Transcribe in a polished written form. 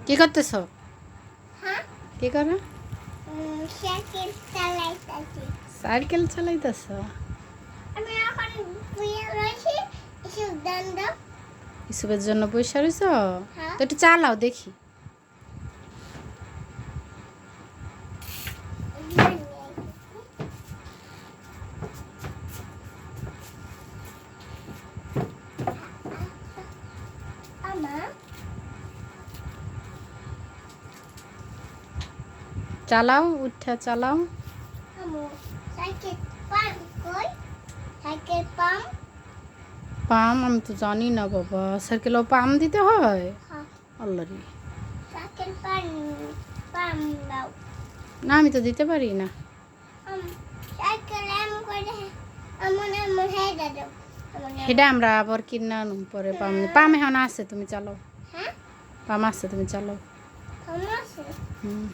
কি করতেছ? হ্যাঁ কি করো? সাইকেল চালাইতাছি। সাইকেল চালাইতেছ? আমি এখন বুইয়া রয়েছি। এসব দান দাও। এসবের জন্য পয়সা রয়েছ? হ্যাঁ তো একটু চালাও দেখি। আমার চালাও, উঠা চালাও। আমার সাইকেল পাম্প কই? সাইকেল পাম্প পাম আমি তো জানি না বাবা, সাইকেলও পাম দিতে হয়? হ্যাঁ আল্লাহ রে, সাইকেল পাম্প দাও। না আমি তো দিতে পারি না। সাইকেল এমন করে এমন এমন হয়ে দাও। সেটা আমরা আবার কিনা আনুম পরে। পাম পাম এখন আছে, তুমি চালাও। হ্যাঁ পাম আছে, তুমি চালাও। আমার আছে। হুম।